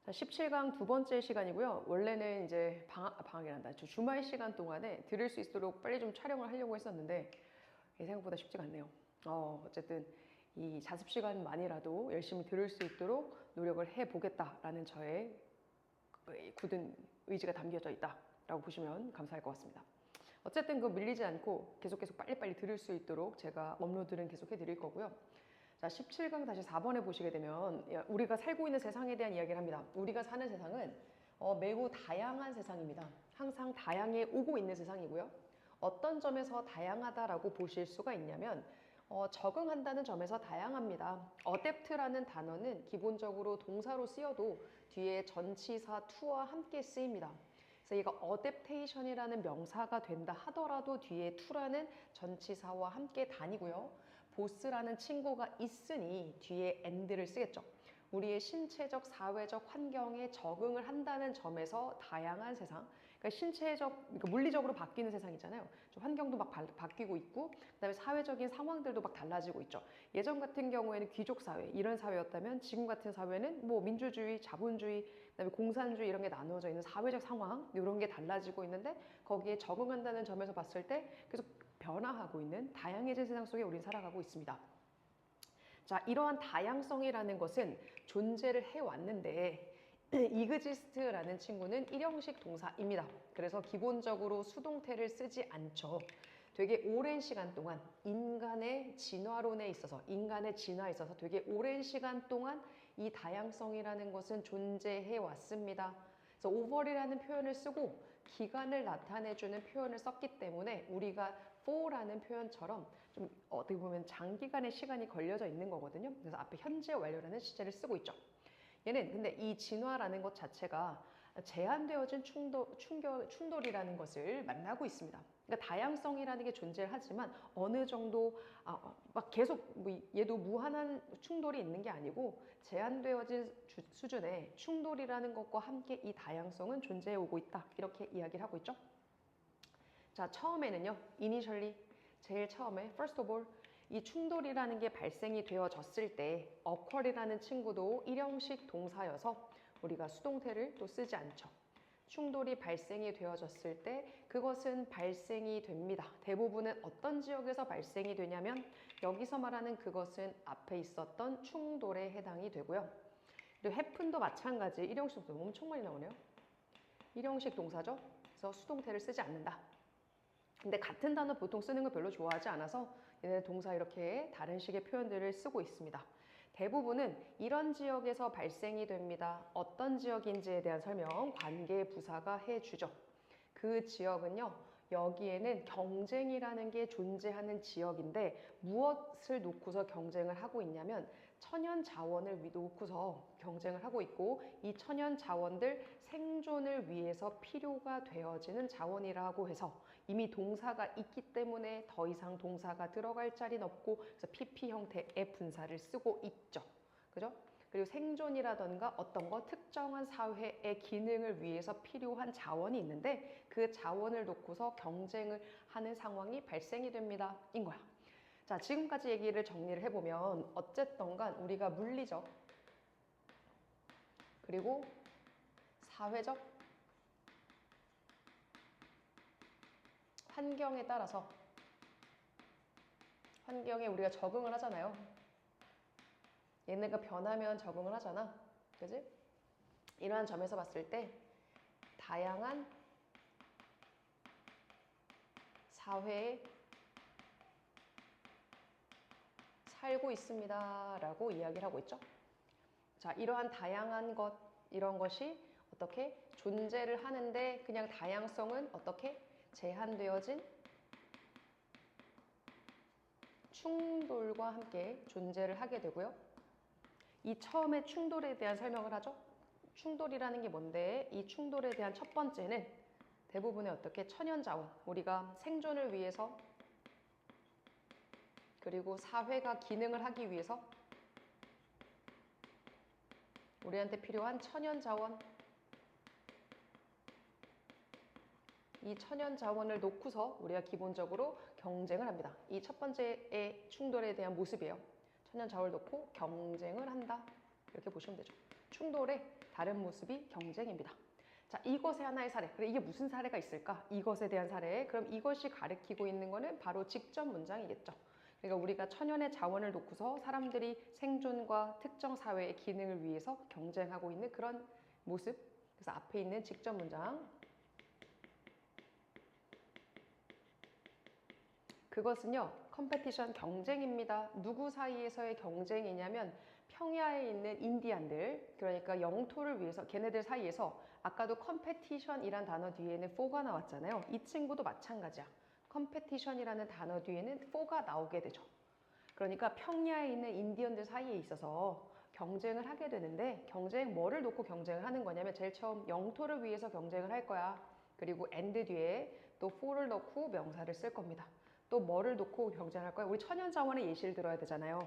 자, 17강 두 번째 시간이고요. 원래는 이제 방학이란다. 주말 시간 동안에 들을 수 있도록 빨리 좀 촬영을 하려고 했었는데 생각보다 쉽지가 않네요. 어쨌든 이 자습 시간만이라도 열심히 들을 수 있도록 노력을 해보겠다라는 저의 굳은 의지가 담겨져 있다라고 보시면 감사할 것 같습니다. 어쨌든 그 밀리지 않고 계속 빨리빨리 들을 수 있도록 제가 업로드는 계속 해드릴 거고요. 자, 17강 다시 4번에 보시게 되면 우리가 살고 있는 세상에 대한 이야기를 합니다. 우리가 사는 세상은 매우 다양한 세상입니다. 항상 다양해 오고 있는 세상이고요. 어떤 점에서 다양하다라고 보실 수가 있냐면 적응한다는 점에서 다양합니다. adapt라는 단어는 기본적으로 동사로 쓰여도 뒤에 전치사 to와 함께 쓰입니다. 그래서 얘가 adaptation이라는 명사가 된다 하더라도 뒤에 to라는 전치사와 함께 다니고요. 보스라는 친구가 있으니 뒤에 and를 쓰겠죠. 우리의 신체적, 사회적 환경에 적응을 한다는 점에서 다양한 세상. 그러니까 그러니까 물리적으로 바뀌는 세상이잖아요. 환경도 막 바뀌고 있고, 그다음에 사회적인 상황들도 막 달라지고 있죠. 예전 같은 경우에는 귀족 사회, 이런 사회였다면 지금 같은 사회는 뭐 민주주의, 자본주의, 그다음에 공산주의 이런 게 나누어져 있는 사회적 상황, 이런 게 달라지고 있는데 거기에 적응한다는 점에서 봤을 때 계속 변화하고 있는 다양해진 세상 속에 우리는 살아가고 있습니다. 자, 이러한 다양성이라는 것은 존재를 해왔는데 exist라는 친구는 일형식 동사입니다. 그래서 기본적으로 수동태를 쓰지 않죠. 되게 오랜 시간 동안 인간의 진화에 있어서 되게 오랜 시간 동안 이 다양성이라는 것은 존재해 왔습니다. 그래서 over이라는 표현을 쓰고 기간을 나타내주는 표현을 썼기 때문에 우리가 for라는 표현처럼 좀 어떻게 보면 장기간의 시간이 걸려져 있는 거거든요. 그래서 앞에 현재 완료라는 시제를 쓰고 있죠. 얘는 근데 이 진화라는 것 자체가 제한되어진 충돌이라는 것을 만나고 있습니다. 그러니까 다양성이라는 게 존재를 하지만 어느 정도 막 계속 얘도 무한한 충돌이 있는 게 아니고 제한되어진 수준의 충돌이라는 것과 함께 이 다양성은 존재해 오고 있다. 이렇게 이야기를 하고 있죠. 자, 처음에는요. initially, 제일 처음에 first of all 이 충돌이라는 게 발생이 되어졌을 때 occur이라는 친구도 일형식 동사여서 우리가 수동태를 또 쓰지 않죠. 충돌이 발생이 되어졌을 때 그것은 발생이 됩니다. 대부분은 어떤 지역에서 발생이 되냐면 여기서 말하는 그것은 앞에 있었던 충돌에 해당이 되고요. 그리고 happen도 마찬가지 일형식 동사 엄청 많이 나오네요. 일형식 동사죠. 그래서 수동태를 쓰지 않는다. 근데 같은 단어 보통 쓰는 거 별로 좋아하지 않아서 얘네 동사 이렇게 다른 식의 표현들을 쓰고 있습니다. 대부분은 이런 지역에서 발생이 됩니다. 어떤 지역인지에 대한 설명 관계 부사가 해주죠. 그 지역은요. 여기에는 경쟁이라는 게 존재하는 지역인데 무엇을 놓고서 경쟁을 하고 있냐면 천연 자원을 놓고서 경쟁을 하고 있고 이 천연 자원들 생존을 위해서 필요가 되어지는 자원이라고 해서 이미 동사가 있기 때문에 더 이상 동사가 들어갈 자리는 없고 그래서 PP 형태의 분사를 쓰고 있죠. 그죠? 그리고 생존이라던가 어떤 거 특정한 사회의 기능을 위해서 필요한 자원이 있는데 그 자원을 놓고서 경쟁을 하는 상황이 발생이 됩니다. 인 거야. 자, 지금까지 얘기를 정리를 해보면 어쨌든 간 우리가 물리적 그리고 사회적 환경에 따라서 환경에 우리가 적응을 하잖아요. 얘네가 변하면 적응을 하잖아. 그지? 이러한 점에서 봤을 때 다양한 사회에 살고 있습니다. 라고 이야기를 하고 있죠. 자, 이러한 다양한 것, 이런 것이 어떻게 존재를 하는데 그냥 다양성은 어떻게 제한되어진 충돌과 함께 존재를 하게 되고요. 이 처음에 충돌에 대한 설명을 하죠. 충돌이라는 게 뭔데 이 충돌에 대한 첫 번째는 대부분의 어떻게 천연자원, 우리가 생존을 위해서 그리고 사회가 기능을 하기 위해서 우리한테 필요한 천연자원, 이 천연자원을 놓고서 우리가 기본적으로 경쟁을 합니다. 이 첫 번째의 충돌에 대한 모습이에요. 천연자원을 놓고 경쟁을 한다. 이렇게 보시면 되죠. 충돌의 다른 모습이 경쟁입니다. 자, 이것의 하나의 사례. 그래, 이게 무슨 사례가 있을까? 이것에 대한 사례. 그럼 이것이 가리키고 있는 거는 바로 직접 문장이겠죠. 그러니까 우리가 천연의 자원을 놓고서 사람들이 생존과 특정 사회의 기능을 위해서 경쟁하고 있는 그런 모습. 그래서 앞에 있는 직접 문장. 그것은요, 컴페티션 경쟁입니다. 누구 사이에서의 경쟁이냐면 평야에 있는 인디안들, 그러니까 영토를 위해서 걔네들 사이에서 아까도 컴페티션이란 단어 뒤에는 for가 나왔잖아요. 이 친구도 마찬가지야. 컴페티션이라는 단어 뒤에는 for가 나오게 되죠. 그러니까 평야에 있는 인디언들 사이에 있어서 경쟁을 하게 되는데 경쟁 뭐를 놓고 경쟁을 하는 거냐면 제일 처음 영토를 위해서 경쟁을 할 거야. 그리고 and 뒤에 또 for를 넣고 명사를 쓸 겁니다. 또 뭐를 놓고 경쟁할 거야? 우리 천연자원의 예시를 들어야 되잖아요.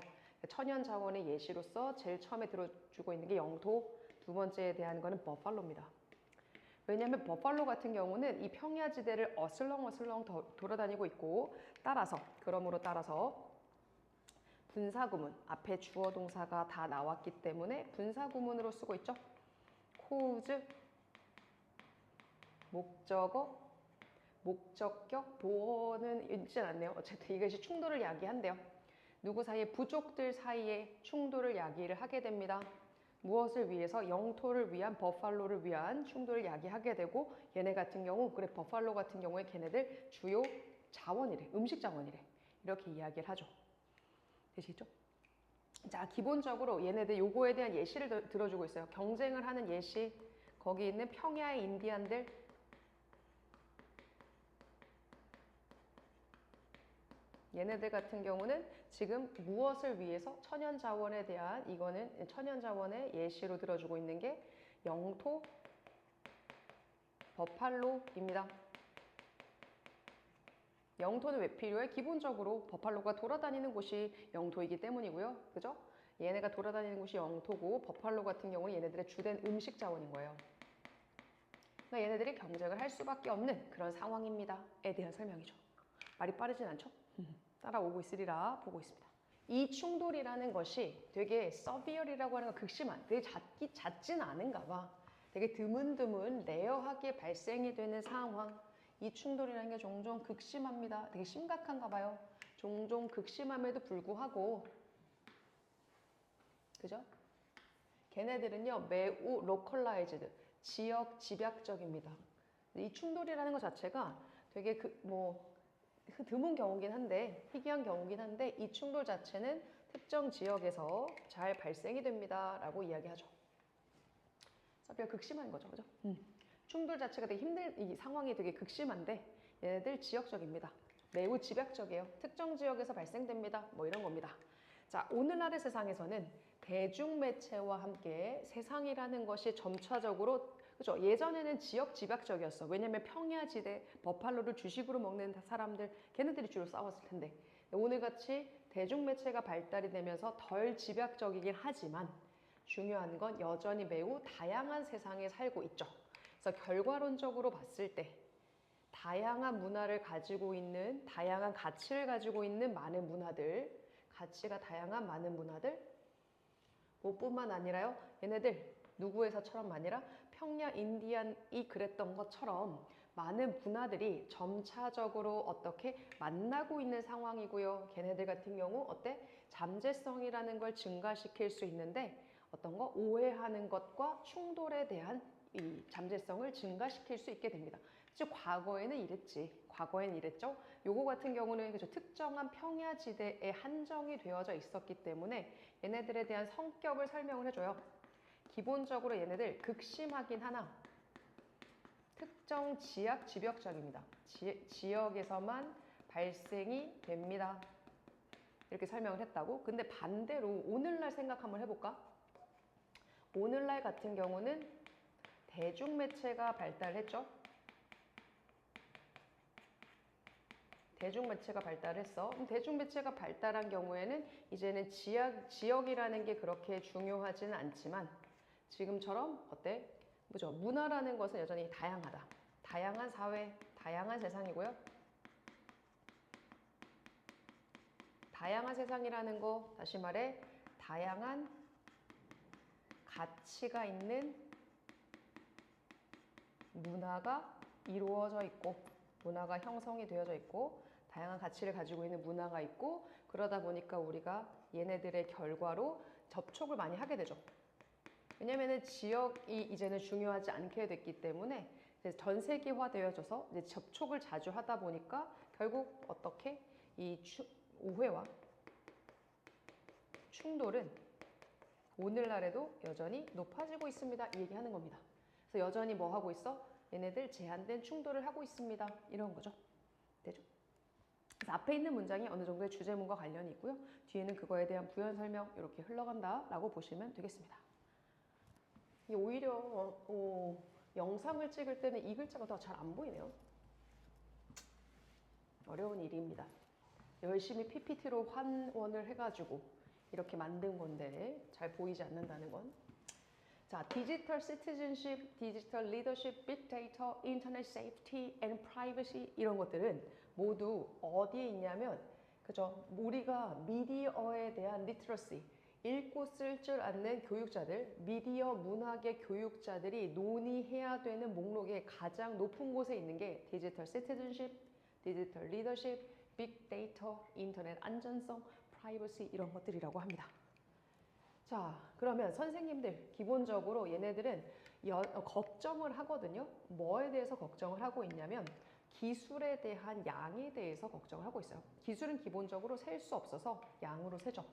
천연자원의 예시로서 제일 처음에 들어주고 있는 게 영토, 두 번째에 대한 거는 버팔로입니다. 왜냐하면 버팔로 같은 경우는 이 평야지대를 어슬렁어슬렁 돌아다니고 있고 그러므로 따라서 분사구문, 앞에 주어 동사가 다 나왔기 때문에 분사구문으로 쓰고 있죠. cause, 목적어, 목적격, 보어는 있진 않네요. 어쨌든 이것이 충돌을 야기한대요. 누구 사이에 부족들 사이에 충돌을 야기를 하게 됩니다. 무엇을 위해서? 영토를 위한 버팔로를 위한 충돌을 야기하게 되고 얘네 같은 경우 그래 버팔로 같은 경우에 걔네들 주요 자원이래. 음식 자원이래. 이렇게 이야기를 하죠. 되시죠? 자, 기본적으로 얘네들 요거에 대한 예시를 들어주고 있어요. 경쟁을 하는 예시. 거기 있는 평야의 인디안들 얘네들 같은 경우는 지금 무엇을 위해서 천연자원에 대한 이거는 천연자원의 예시로 들어주고 있는 게 영토 버팔로입니다. 영토는 왜 필요해? 기본적으로 버팔로가 돌아다니는 곳이 영토이기 때문이고요. 그죠? 얘네가 돌아다니는 곳이 영토고 버팔로 같은 경우는 얘네들의 주된 음식 자원인 거예요. 그러니까 얘네들이 경쟁을 할 수밖에 없는 그런 상황입니다. 에 대한 설명이죠. 말이 빠르진 않죠? 따라오고 있으리라 보고 있습니다. 이 충돌이라는 것이 되게 severe이라고 하는 건 극심한, 되게 잦진 않은가 봐. 되게 드문드문 레어하게 발생이 되는 상황. 이 충돌이라는 게 종종 극심합니다. 되게 심각한가 봐요. 종종 극심함에도 불구하고 그죠? 걔네들은요 매우 localized, 지역 집약적입니다. 이 충돌이라는 것 자체가 되게 드문 경우긴 한데 희귀한 경우긴 한데 이 충돌 자체는 특정 지역에서 잘 발생이 됩니다 라고 이야기하죠. 그래서 극심한 거죠. 그죠? 충돌 자체가 되게 이 상황이 되게 극심한데 얘네들 지역적입니다. 매우 집약적이에요. 특정 지역에서 발생됩니다. 뭐 이런 겁니다. 자, 오늘날의 세상에서는 대중매체와 함께 세상이라는 것이 점차적으로 그죠? 예전에는 지역 집약적이었어. 왜냐면 평야지대 버팔로를 주식으로 먹는 사람들 걔네들이 주로 싸웠을 텐데 오늘같이 대중매체가 발달이 되면서 덜 집약적이긴 하지만 중요한 건 여전히 매우 다양한 세상에 살고 있죠. 그래서 결과론적으로 봤을 때 다양한 문화를 가지고 있는 다양한 가치를 가지고 있는 많은 문화들 가치가 다양한 많은 문화들 뿐만 아니라요. 얘네들 누구에서처럼 아니라 평야 인디안이 그랬던 것처럼 많은 문화들이 점차적으로 어떻게 만나고 있는 상황이고요. 걔네들 같은 경우 어때? 잠재성이라는 걸 증가시킬 수 있는데 어떤 거? 오해하는 것과 충돌에 대한 이 잠재성을 증가시킬 수 있게 됩니다. 즉 과거에는 이랬지. 과거에는 이랬죠. 요거 같은 경우는 그죠? 특정한 평야지대에 한정이 되어져 있었기 때문에 얘네들에 대한 성격을 설명을 해줘요. 기본적으로 얘네들 극심하긴 하나 특정 지역 집약적입니다. 지역에서만 발생이 됩니다. 이렇게 설명을 했다고. 근데 반대로 오늘날 생각 한번 해볼까? 오늘날 같은 경우는 대중매체가 발달했죠. 대중매체가 발달했어. 대중매체가 발달한 경우에는 이제는 지역이라는 게 그렇게 중요하지는 않지만 지금처럼 어때? 뭐죠? 문화라는 것은 여전히 다양하다. 다양한 사회, 다양한 세상이고요. 다양한 세상이라는 거 다시 말해 다양한 가치가 있는 문화가 이루어져 있고, 문화가 형성이 되어져 있고, 다양한 가치를 가지고 있는 문화가 있고, 그러다 보니까 우리가 얘네들의 결과로 접촉을 많이 하게 되죠. 왜냐면은 지역이 이제는 중요하지 않게 됐기 때문에 이제 전 세계화 되어져서 이제 접촉을 자주 하다 보니까 결국 어떻게 이 오해와 충돌은 오늘날에도 여전히 높아지고 있습니다. 이 얘기하는 겁니다. 그래서 여전히 뭐 하고 있어? 얘네들 제한된 충돌을 하고 있습니다. 이런 거죠. 되죠? 그래서 앞에 있는 문장이 어느 정도의 주제문과 관련이 있고요. 뒤에는 그거에 대한 부연 설명 이렇게 흘러간다라고 보시면 되겠습니다. 오히려 영상을 찍을 때는 이 글자가 더 잘 안 보이네요. 어려운 일입니다. 열심히 PPT로 환원을 해가지고 이렇게 만든 건데 잘 보이지 않는다는 건. 자, 디지털 시티즌십, 디지털 리더십, 빅데이터, 인터넷 세이프티 앤 프라이버시 이런 것들은 모두 어디에 있냐면 그죠? 우리가 미디어에 대한 리트러시, 읽고 쓸 줄 아는 교육자들, 미디어 문학의 교육자들이 논의해야 되는 목록에 가장 높은 곳에 있는 게 디지털 시티즌십, 디지털 리더십, 빅데이터, 인터넷 안전성, 프라이버시 이런 것들이라고 합니다. 자, 그러면 선생님들 기본적으로 얘네들은 걱정을 하거든요. 뭐에 대해서 걱정을 하고 있냐면 기술에 대한 양에 대해서 걱정을 하고 있어요. 기술은 기본적으로 셀 수 없어서 양으로 세죠.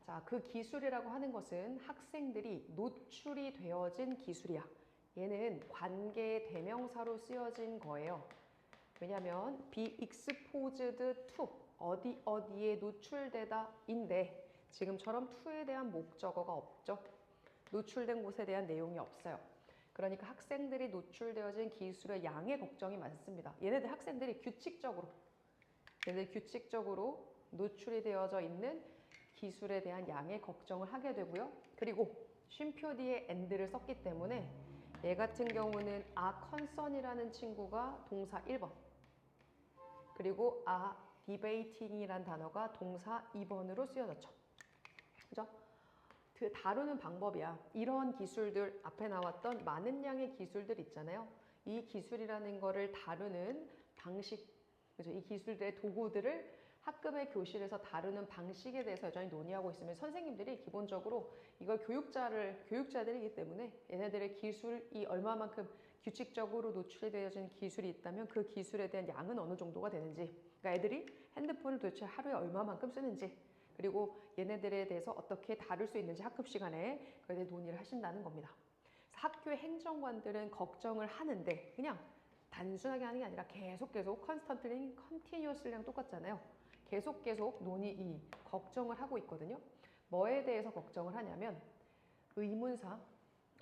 자, 그 기술이라고 하는 것은 학생들이 노출이 되어진 기술이야. 얘는 관계의 대명사로 쓰여진 거예요. 왜냐하면 be exposed to 어디 어디에 노출되다 인데 지금처럼 to에 대한 목적어가 없죠. 노출된 곳에 대한 내용이 없어요. 그러니까 학생들이 노출되어진 기술의 양에 걱정이 많습니다. 얘네들 학생들이 규칙적으로 노출이 되어져 있는 기술에 대한 양에 걱정을 하게 되고요. 그리고 쉼표 뒤에 and를 썼기 때문에 얘 같은 경우는 a concern이라는 친구가 동사 1번 그리고 a debating이란 단어가 동사 2번으로 쓰여졌죠. 그죠? 그 다루는 방법이야. 이런 기술들 앞에 나왔던 많은 양의 기술들 있잖아요. 이 기술이라는 거를 다루는 방식, 그죠? 이 기술들의 도구들을 학급의 교실에서 다루는 방식에 대해서 여전히 논의하고 있으면 선생님들이 기본적으로 이걸 교육자들이기 때문에 얘네들의 기술이 얼마만큼 규칙적으로 노출이 되어진 기술이 있다면 그 기술에 대한 양은 어느 정도가 되는지, 그러니까 애들이 핸드폰을 도대체 하루에 얼마만큼 쓰는지, 그리고 얘네들에 대해서 어떻게 다룰 수 있는지 학급 시간에 그에 대해 논의를 하신다는 겁니다. 학교의 행정관들은 걱정을 하는데 그냥 단순하게 하는 게 아니라 계속 컨스턴트리, 컨티뉴어스랑 똑같잖아요. 계속 걱정을 하고 있거든요. 뭐에 대해서 걱정을 하냐면 의문사,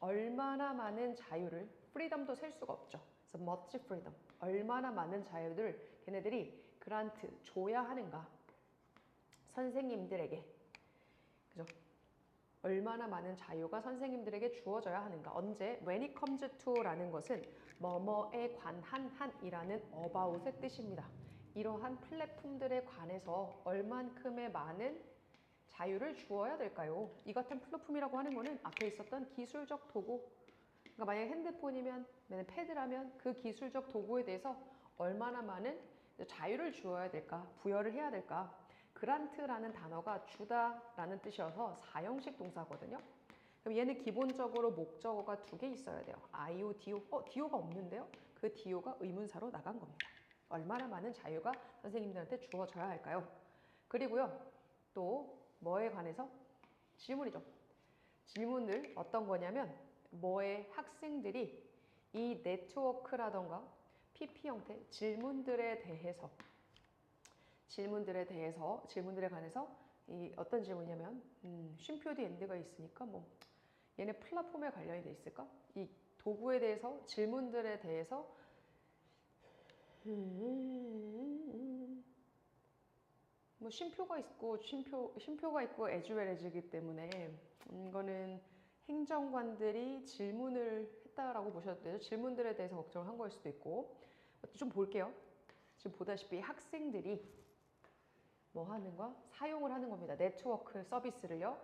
얼마나 많은 자유를, 프리덤도 셀 수가 없죠. 그래서 much freedom, 얼마나 많은 자유를 걔네들이 그란트, 줘야 하는가. 선생님들에게, 그죠? 얼마나 많은 자유가 선생님들에게 주어져야 하는가. 언제? When it comes to라는 것은 뭐뭐에 관한 한이라는 about의 뜻입니다. 이러한 플랫폼들에 관해서 얼만큼의 많은 자유를 주어야 될까요? 이 같은 플랫폼이라고 하는 거는 앞에 있었던 기술적 도구, 그러니까 만약에 핸드폰이면, 패드라면 그 기술적 도구에 대해서 얼마나 많은 자유를 주어야 될까, 부여를 해야 될까. 그란트라는 단어가 주다라는 뜻이어서 사형식 동사거든요. 그럼 얘는 기본적으로 목적어가 2개 있어야 돼요. IO, DO. DO가 없는데요? 그 DO가 의문사로 나간 겁니다. 얼마나 많은 자유가 선생님들한테 주어져야 할까요? 그리고요, 또 뭐에 관해서? 질문이죠. 질문들 어떤 거냐면 뭐에 학생들이 이 네트워크라던가 PP 형태 질문들에 관해서 이 어떤 질문이냐면 쉼표 뒤 엔드가 있으니까 뭐 얘네 플랫폼에 관련이 돼 있을까? 이 도구에 대해서 질문들에 대해서 뭐 쉼표가 있고 as well as이기 때문에 이거는 행정관들이 질문을 했다라고 보셔도 되죠. 질문들에 대해서 걱정을 한 거일 수도 있고. 좀 볼게요. 지금 보다시피 학생들이 뭐 하는 거? 사용을 하는 겁니다. 네트워크 서비스를요.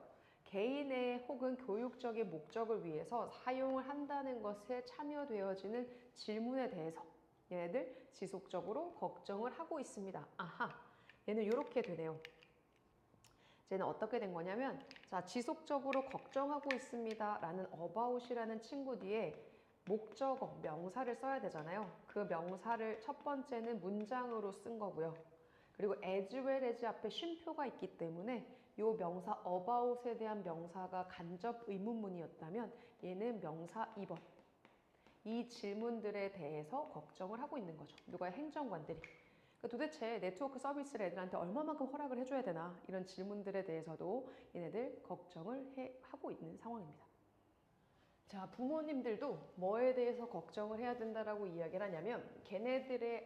개인의 혹은 교육적인 목적을 위해서 사용을 한다는 것에 참여되어지는 질문에 대해서 얘네들 지속적으로 걱정을 하고 있습니다. 아하, 얘는 이렇게 되네요. 쟤는 어떻게 된 거냐면, 자, 지속적으로 걱정하고 있습니다 라는 about이라는 친구 뒤에 목적어, 명사를 써야 되잖아요. 그 명사를 첫 번째는 문장으로 쓴 거고요. 그리고 as well as 앞에 쉼표가 있기 때문에 이 명사 about에 대한 명사가 간접 의문문이었다면 얘는 명사 2번. 이 질문들에 대해서 걱정을 하고 있는 거죠. 누가 행정관들이. 그러니까 도대체 네트워크 서비스를 애들한테 얼마만큼 허락을 해줘야 되나 이런 질문들에 대해서도 얘네들 걱정을 하고 있는 상황입니다. 자, 부모님들도 뭐에 대해서 걱정을 해야 된다라고 이야기를 하냐면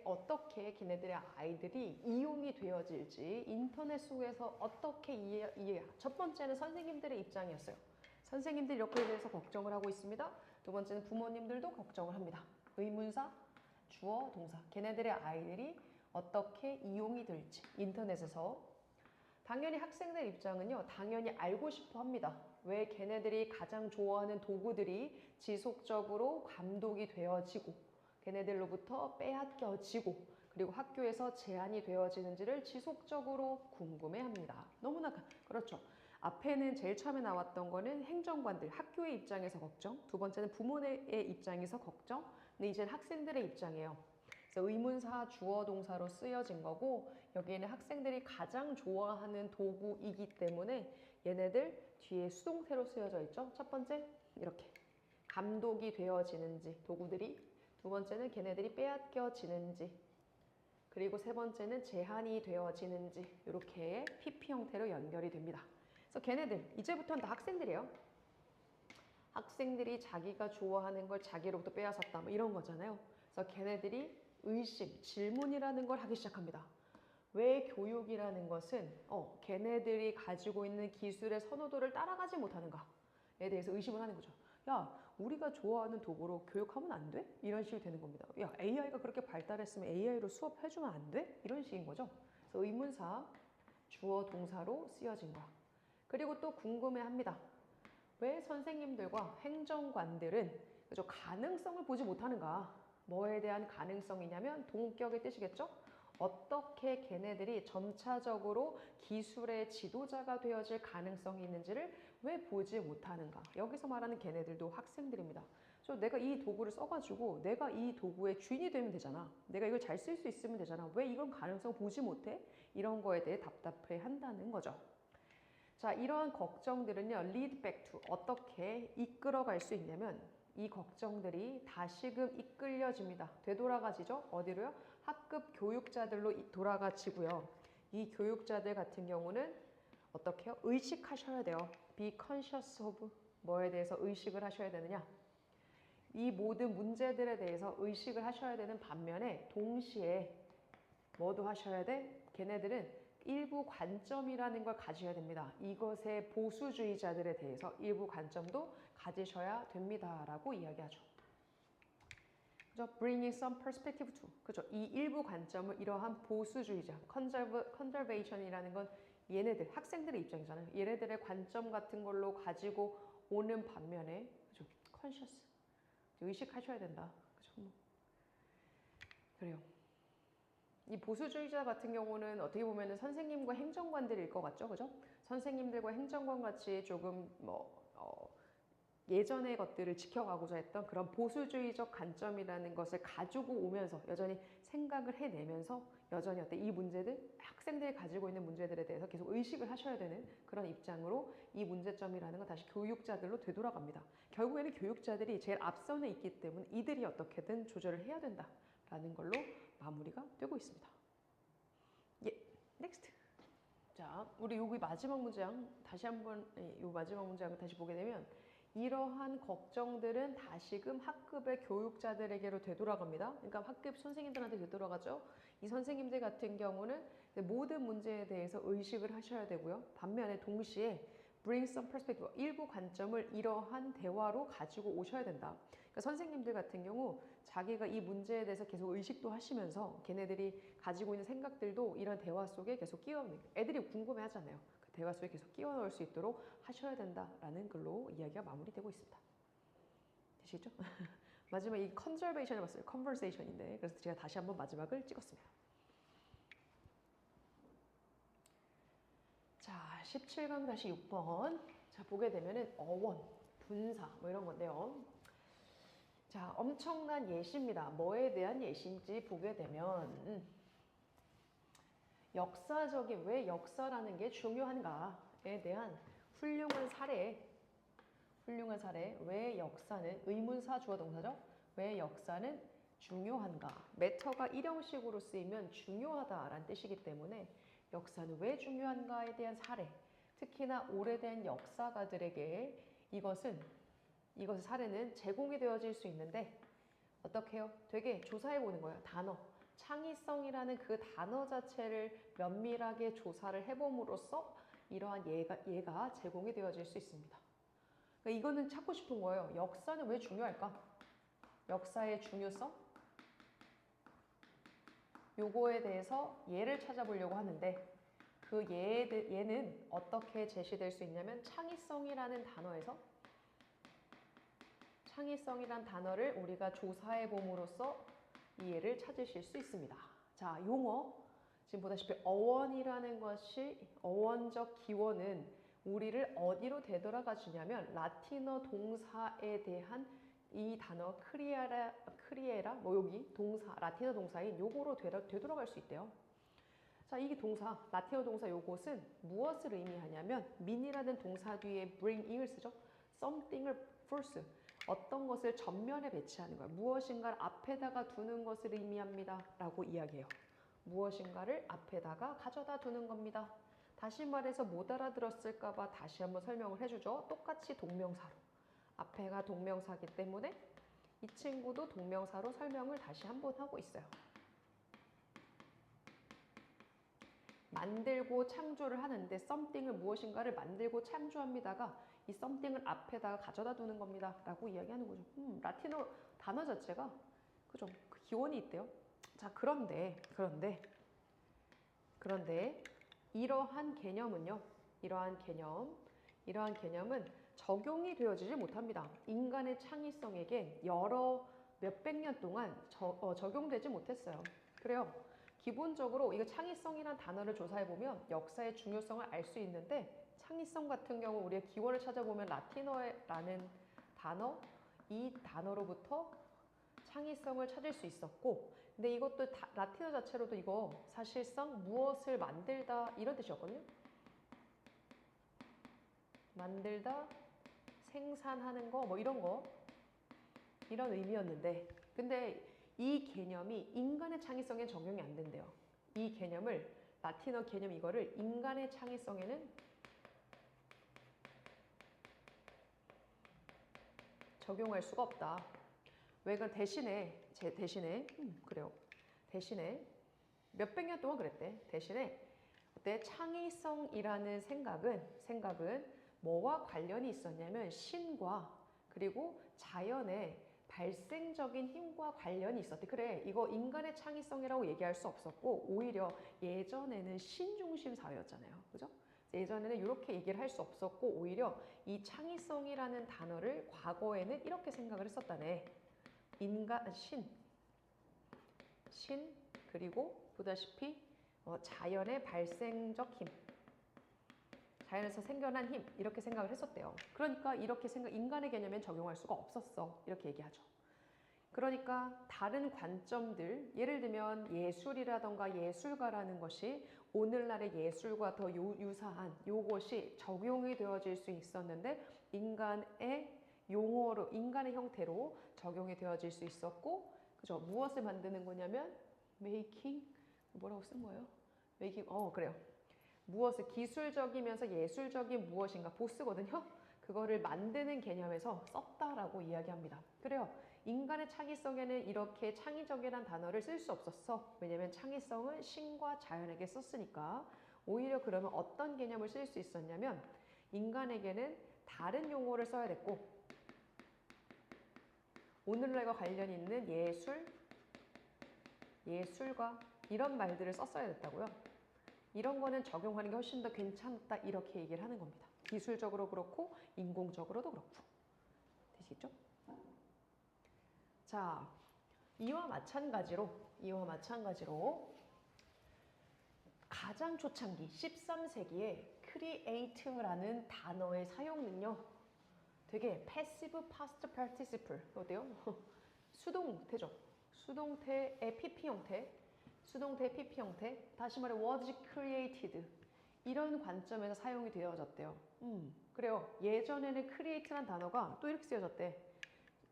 어떻게 걔네들의 아이들이 이용이 되어질지 인터넷 속에서 어떻게 첫 번째는 선생님들의 입장이었어요. 선생님들 이렇게 대해서 걱정을 하고 있습니다. 두 번째는 부모님들도 걱정을 합니다. 의문사, 주어, 동사. 걔네들의 아이들이 어떻게 이용이 될지 인터넷에서. 당연히 학생들 입장은요. 당연히 알고 싶어 합니다. 왜 걔네들이 가장 좋아하는 도구들이 지속적으로 감독이 되어지고 걔네들로부터 빼앗겨지고 그리고 학교에서 제한이 되어지는지를 지속적으로 궁금해합니다. 너무나 그렇죠. 앞에는 제일 처음에 나왔던 거는 행정관들, 학교의 입장에서 걱정. 두 번째는 부모의 입장에서 걱정. 근데 이제 학생들의 입장이에요. 그래서 의문사, 주어, 동사로 쓰여진 거고 여기에는 학생들이 가장 좋아하는 도구이기 때문에 얘네들 뒤에 수동태로 쓰여져 있죠. 첫 번째 이렇게 감독이 되어지는지 도구들이, 두 번째는 걔네들이 빼앗겨지는지, 그리고 세 번째는 제한이 되어지는지 이렇게 PP 형태로 연결이 됩니다. 그래서 걔네들 이제부터는 다 학생들이에요. 학생들이 자기가 좋아하는 걸 자기로부터 빼앗았다 뭐 이런 거잖아요. 그래서 걔네들이 의심, 질문이라는 걸 하기 시작합니다. 왜 교육이라는 것은 걔네들이 가지고 있는 기술의 선호도를 따라가지 못하는가에 대해서 의심을 하는 거죠. 야, 우리가 좋아하는 도구로 교육하면 안 돼? 이런 식이 되는 겁니다. 야, AI가 그렇게 발달했으면 AI로 수업해주면 안 돼? 이런 식인 거죠. 그래서 의문사, 주어, 동사로 쓰여진 거야. 그리고 또 궁금해합니다. 왜 선생님들과 행정관들은 그죠? 가능성을 보지 못하는가? 뭐에 대한 가능성이냐면 동격의 뜻이겠죠? 어떻게 걔네들이 점차적으로 기술의 지도자가 되어질 가능성이 있는지를 왜 보지 못하는가? 여기서 말하는 걔네들도 학생들입니다. 내가 이 도구를 써가지고 내가 이 도구의 주인이 되면 되잖아. 내가 이걸 잘 쓸 수 있으면 되잖아. 왜 이런 가능성 보지 못해? 이런 거에 대해 답답해 한다는 거죠. 자, 이러한 걱정들은요, lead back to 어떻게 이끌어갈 수 있냐면 이 걱정들이 다시금 이끌려집니다. 되돌아가지죠? 어디로요? 학급 교육자들로 돌아가지고요. 이 교육자들 같은 경우는 어떻게 해요? 의식하셔야 돼요. Be conscious of 뭐에 대해서 의식을 하셔야 되느냐? 이 모든 문제들에 대해서 의식을 하셔야 되는 반면에 동시에 뭐도 하셔야 돼? 걔네들은 일부 관점이라는 걸 가져야 됩니다. 이것의 보수주의자들에 대해서 일부 관점도 가지셔야 됩니다. 라고 이야기하죠. 그죠? Bringing some perspective to. 그죠? 이 일부 관점을 이러한 보수주의자, conservation이라는 건 얘네들, 학생들의 입장이잖아요. 얘네들의 관점 같은 걸로 가지고 오는 반면에, 그죠? conscious. 의식하셔야 된다. 그죠? 그래요. 이 보수주의자 같은 경우는 어떻게 보면 선생님과 행정관들일 것 같죠, 그죠? 선생님들과 행정관 같이 조금 예전의 것들을 지켜가고자 했던 그런 보수주의적 관점이라는 것을 가지고 오면서 여전히 생각을 해내면서 여전히 이 문제들, 학생들이 가지고 있는 문제들에 대해서 계속 의식을 하셔야 되는 그런 입장으로 이 문제점이라는 건 다시 교육자들로 되돌아갑니다. 결국에는 교육자들이 제일 앞선에 있기 때문에 이들이 어떻게든 조절을 해야 된다라는 걸로 마무리가 되고 있습니다. 예, 넥스트. 자, 우리 여기 마지막 문장 다시 한번 이 마지막 문장을 다시 보게 되면 이러한 걱정들은 다시금 학급의 교육자들에게로 되돌아갑니다. 그러니까 학급 선생님들한테 되돌아가죠. 이 선생님들 같은 경우는 모든 문제에 대해서 의식을 하셔야 되고요. 반면에 동시에 bring some perspective, 일부 관점을 이러한 대화로 가지고 오셔야 된다. 그러니까 선생님들 같은 경우 자기가 이 문제에 대해서 계속 의식도 하시면서 걔네들이 가지고 있는 생각들도 이런 대화 속에 계속 끼워넣는 애들이 궁금해 하잖아요. 그 대화 속에 계속 끼워 넣을 수 있도록 하셔야 된다라는 글로 이야기가 마무리되고 있습니다. 되시죠? 마지막 이 컨저베이션을 봤어요. 컨버세이션인데 그래서 제가 다시 한번 마지막을 찍었습니다. 자, 17강-6번. 자, 보게 되면은 어원, 분사 뭐 이런 건데요. 자, 엄청난 예시입니다. 뭐에 대한 예시인지 보게 되면 역사적인 왜 역사라는 게 중요한가에 대한 훌륭한 사례, 왜 역사는 의문사 주어 동사죠? 왜 역사는 중요한가? 매터가 일형식으로 쓰이면 중요하다라는 뜻이기 때문에 역사는 왜 중요한가에 대한 사례, 특히나 오래된 역사가들에게 이것의 사례는 제공이 되어질 수 있는데 어떻게 해요? 되게 조사해 보는 거예요. 단어. 창의성이라는 그 단어 자체를 면밀하게 조사를 해봄으로써 이러한 예가 제공이 되어질 수 있습니다. 그러니까 이거는 찾고 싶은 거예요. 역사는 왜 중요할까? 역사의 중요성? 요거에 대해서 예를 찾아보려고 하는데 그 예는 어떻게 제시될 수 있냐면 창의성이라는 단어를 우리가 조사해 봄으로써 이 예를 찾으실 수 있습니다. 자, 용어. 지금 보다시피 어원이라는 것이 어원적 기원은 우리를 어디로 되돌아가 주냐면 라틴어 동사에 대한 이 단어 크리에라 뭐 여기 동사 라틴어 동사인 요거로 되돌아갈 수 있대요. 자, 이게 동사 라틴어 동사 요것은 무엇을 의미하냐면 mean이라는 동사 뒤에 bringing을 쓰죠. something을 first 어떤 것을 전면에 배치하는 거예요. 무엇인가를 앞에다가 두는 것을 의미합니다. 라고 이야기해요. 무엇인가를 앞에다가 가져다 두는 겁니다. 다시 말해서 못 알아들었을까 봐 다시 한번 설명을 해주죠. 똑같이 동명사로. 앞에가 동명사이기 때문에 이 친구도 동명사로 설명을 다시 한번 하고 있어요. 만들고 창조를 하는데 something을 무엇인가를 만들고 창조합니다가 이 something을 앞에다가 가져다 두는 겁니다. 라고 이야기하는 거죠. 라틴어 단어 자체가 그죠? 그 기원이 있대요. 자, 그런데 이러한 개념은 적용이 되어지지 못합니다. 인간의 창의성에게 몇백 년 동안 적용되지 못했어요. 그래요. 기본적으로 이거 창의성이란 단어를 조사해보면 역사의 중요성을 알 수 있는데 창의성 같은 경우 우리가 기원을 찾아보면 라틴어라는 단어, 이 단어로부터 창의성을 찾을 수 있었고 근데 이것도 라틴어 자체로도 이거 사실상 무엇을 만들다 이런 뜻이었거든요. 만들다, 생산하는 거 뭐 이런 의미였는데 근데 이 개념이 인간의 창의성에 적용이 안 된대요. 이 개념을 라틴어 개념 이거를 인간의 창의성에는 적용할 수가 없다. 왜 그럼 대신에 몇백 년 동안 그랬대. 대신에 그때 창의성이라는 생각은 뭐와 관련이 있었냐면 신과 그리고 자연의 발생적인 힘과 관련이 있었대. 그래, 이거 인간의 창의성이라고 얘기할 수 없었고 오히려 예전에는 신중심 사회였잖아요. 그죠? 예전에는 이렇게 얘기를 할 수 없었고 오히려 이 창의성이라는 단어를 과거에는 이렇게 생각을 했었다네. 신 그리고 보다시피 자연의 발생적 힘, 자연에서 생겨난 힘 이렇게 생각을 했었대요. 그러니까 인간의 개념엔 적용할 수가 없었어. 이렇게 얘기하죠. 그러니까 다른 관점들, 예를 들면 예술이라던가 예술가라는 것이 오늘날의 예술과 더 유사한 요것이 적용이 되어질 수 있었는데 인간의 용어로, 인간의 형태로 적용이 되어질 수 있었고, 그죠? 무엇을 만드는 거냐면 making, 뭐라고 쓴 거예요? making, 그래요. 무엇을 기술적이면서 예술적인 무엇인가 보스거든요. 그거를 만드는 개념에서 썼다라고 이야기합니다. 그래요. 인간의 창의성에는 이렇게 창의적이라는 단어를 쓸 수 없었어. 왜냐면 창의성은 신과 자연에게 썼으니까. 오히려 그러면 어떤 개념을 쓸 수 있었냐면 인간에게는 다른 용어를 써야 됐고 오늘날과 관련이 있는 예술과 이런 말들을 썼어야 됐다고요. 이런 거는 적용하는 게 훨씬 더 괜찮다 이렇게 얘기를 하는 겁니다. 기술적으로 그렇고 인공적으로도 그렇고. 되시겠죠? 자, 이와 마찬가지로 가장 초창기 13세기에 create라는 단어의 사용은요. 되게 passive past participle 어때요? 수동태죠. 수동태의 PP 형태, 다시 말해 was created 이런 관점에서 사용이 되어졌대요. 그래요. 예전에는 create란 단어가 또 이렇게 쓰여졌대.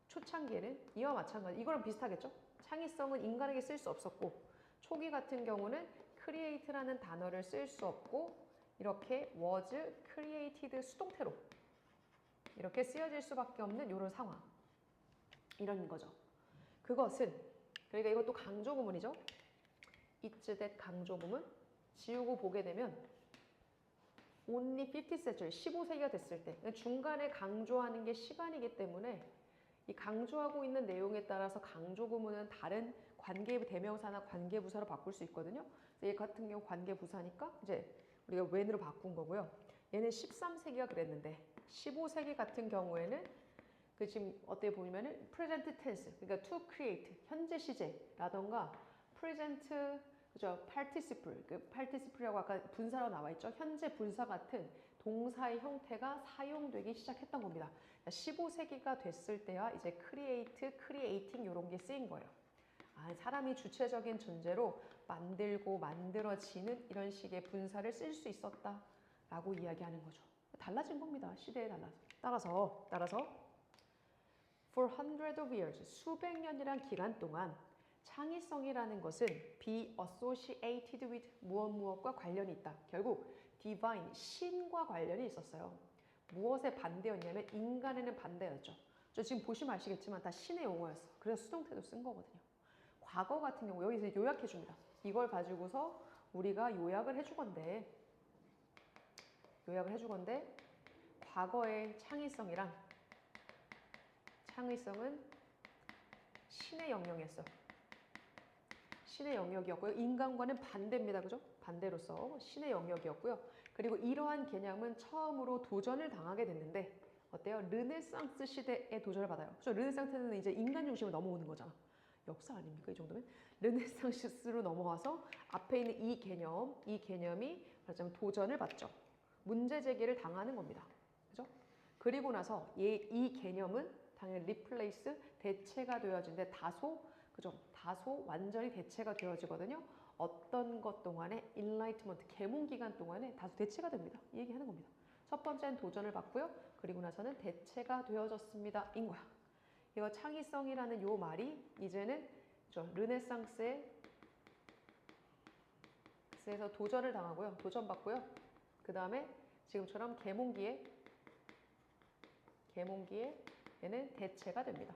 초창기에는 이와 마찬가지, 이거랑 비슷하겠죠? 창의성은 인간에게 쓸 수 없었고 초기 같은 경우는 create라는 단어를 쓸 수 없고 이렇게 was created 수동태로 이렇게 쓰여질 수밖에 없는 이런 상황. 이런 거죠. 그것은 그러니까 이것도 강조 구문이죠. it's that 강조 구문 지우고 보게 되면 only 50 century 15세기가 됐을 때 중간에 강조하는 게 시간이기 때문에 이 강조하고 있는 내용에 따라서 강조 구문은 다른 관계 대명사나 관계 부사로 바꿀 수 있거든요. 얘 같은 경우 관계 부사니까 이제 우리가 when으로 바꾼 거고요. 얘는 13세기가 그랬는데 15세기 같은 경우에는 그 지금 어떻게 보면은 present tense 그러니까 to create 현재 시제라던가 present 그죠 participle 그 participle이라고 아까 분사로 나와 있죠. 현재 분사 같은 동사의 형태가 사용되기 시작했던 겁니다. 15세기가 됐을 때야 이제 create, creating 이런 게 쓰인 거예요. 아, 사람이 주체적인 존재로 만들고 만들어지는 이런 식의 분사를 쓸 수 있었다라고 이야기하는 거죠. 달라진 겁니다. 시대에 따라서 for hundreds of years 수백 년이란 기간 동안 창의성이라는 것은 be associated with 무엇과 관련이 있다. 결국 divine 신과 관련이 있었어요. 무엇의 반대였냐면 인간에는 반대였죠. 저 지금 보시면 아시겠지만 다 신의 용어였어. 그래서 수동태도 쓴 거거든요. 과거 같은 경우 여기서 요약해 줍니다. 이걸 가지고서 우리가 요약을 해주건데 과거의 창의성은 신의 영역이었어. 신의 영역이었고요. 인간과는 반대입니다. 그죠? 반대로서 신의 영역이었고요. 그리고 이러한 개념은 처음으로 도전을 당하게 됐는데 어때요? 르네상스 시대에 도전을 받아요. 그죠? 르네상스는 이제 인간 중심으로 넘어오는 거잖아. 역사 아닙니까? 이 정도면? 르네상스로 넘어와서 앞에 있는 이 개념이 말하자면 도전을 받죠. 문제 제기를 당하는 겁니다. 그죠? 그리고 나서 이 개념은 당연히 replace, 대체가 되어지는데 다소 완전히 대체가 되어지거든요. 어떤 것 동안에 enlightenment, 계몽 기간 동안에 다소 대체가 됩니다. 이 얘기하는 겁니다. 첫 번째는 도전을 받고요. 그리고 나서는 대체가 되어졌습니다. 인 거야. 이거 창의성이라는 요 말이 이제는 르네상스에서 도전을 당하고요. 도전받고요. 그 다음에 지금처럼 계몽기에 얘는 대체가 됩니다.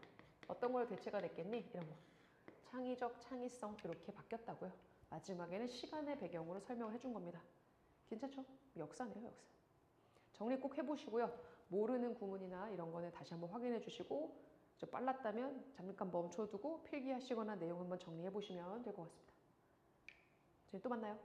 어떤 걸로 대체가 됐겠니? 이런 거. 창의적, 창의성 이렇게 바뀌었다고요. 마지막에는 시간의 배경으로 설명을 해준 겁니다. 괜찮죠? 역사네요, 역사. 정리 꼭 해보시고요. 모르는 구문이나 이런 거는 다시 한번 확인해 주시고 빨랐다면 잠깐 멈춰두고 필기하시거나 내용 한번 정리해 보시면 될 것 같습니다. 저희 또 만나요.